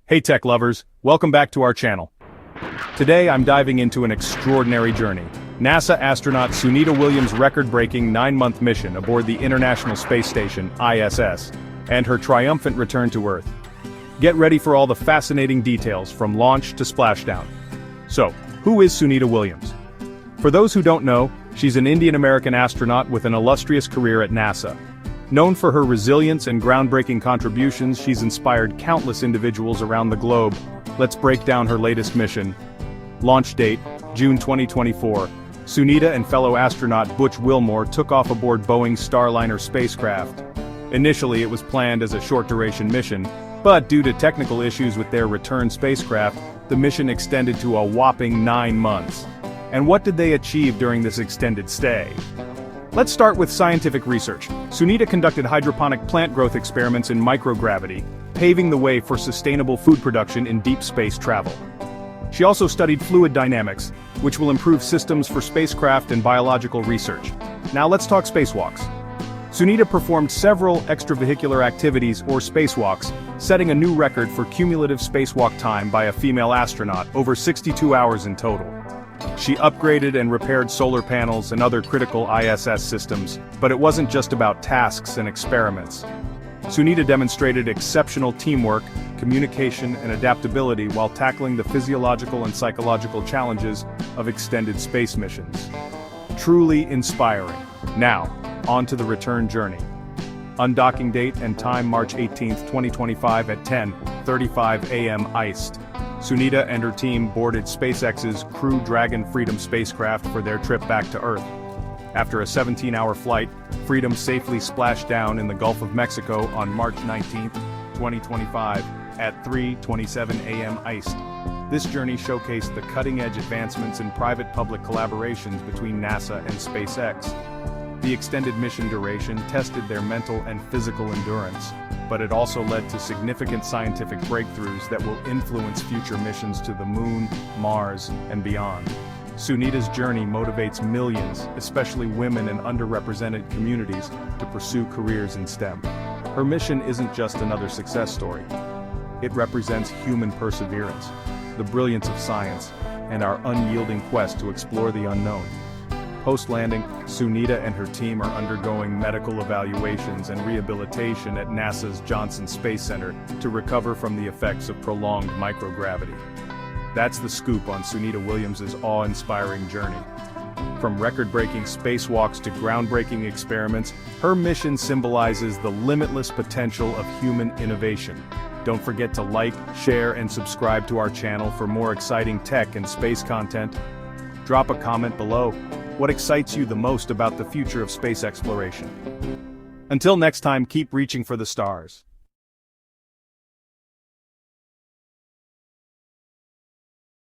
Hey tech lovers, welcome back to our channel. Today I'm diving into an extraordinary journey. NASA astronaut Sunita Williams' record-breaking 9-month mission aboard the International Space Station, ISS, and her triumphant return to Earth. Get ready for all the fascinating details from launch to splashdown. So, who is Sunita Williams? For those who don't know, she's an Indian-American astronaut with an illustrious career at NASA. Known for her resilience and groundbreaking contributions, she's inspired countless individuals around the globe. Let's break down her latest mission. Launch date, June 2024. Sunita and fellow astronaut Butch Wilmore took off aboard Boeing's Starliner spacecraft. Initially it was planned as a short-duration mission, but due to technical issues with their return spacecraft, the mission extended to a whopping 9 months. And what did they achieve during this extended stay? Let's start with scientific research. Sunita conducted hydroponic plant growth experiments in microgravity, paving the way for sustainable food production in deep space travel. She also studied fluid dynamics, which will improve systems for spacecraft and biological research. Now let's talk spacewalks. Sunita performed several extravehicular activities or spacewalks, setting a new record for cumulative spacewalk time by a female astronaut, over 62 hours in total. She upgraded and repaired solar panels and other critical ISS systems, but it wasn't just about tasks and experiments. Sunita demonstrated exceptional teamwork, communication, and adaptability while tackling the physiological and psychological challenges of extended space missions. Truly inspiring. Now, on to the return journey. Undocking date and time March 18, 2025 at 10:35 a.m. iced. Sunita and her team boarded SpaceX's Crew Dragon Freedom spacecraft for their trip back to Earth. After a 17-hour flight, Freedom safely splashed down in the Gulf of Mexico on March 19, 2025, at 3:27 a.m. iced. This journey showcased the cutting-edge advancements in private-public collaborations between NASA and SpaceX. The extended mission duration tested their mental and physical endurance, but it also led to significant scientific breakthroughs that will influence future missions to the Moon, Mars, and beyond. Sunita's journey motivates millions, especially women and underrepresented communities, to pursue careers in STEM. Her mission isn't just another success story. It represents human perseverance, the brilliance of science, and our unyielding quest to explore the unknown. Post-landing, Sunita and her team are undergoing medical evaluations and rehabilitation at NASA's Johnson Space Center to recover from the effects of prolonged microgravity. That's the scoop on Sunita Williams' awe-inspiring journey. From record-breaking spacewalks to groundbreaking experiments, her mission symbolizes the limitless potential of human innovation. Don't forget to like, share, and subscribe to our channel for more exciting tech and space content. Drop a comment below. What excites you the most about the future of space exploration? Until next time, keep reaching for the stars.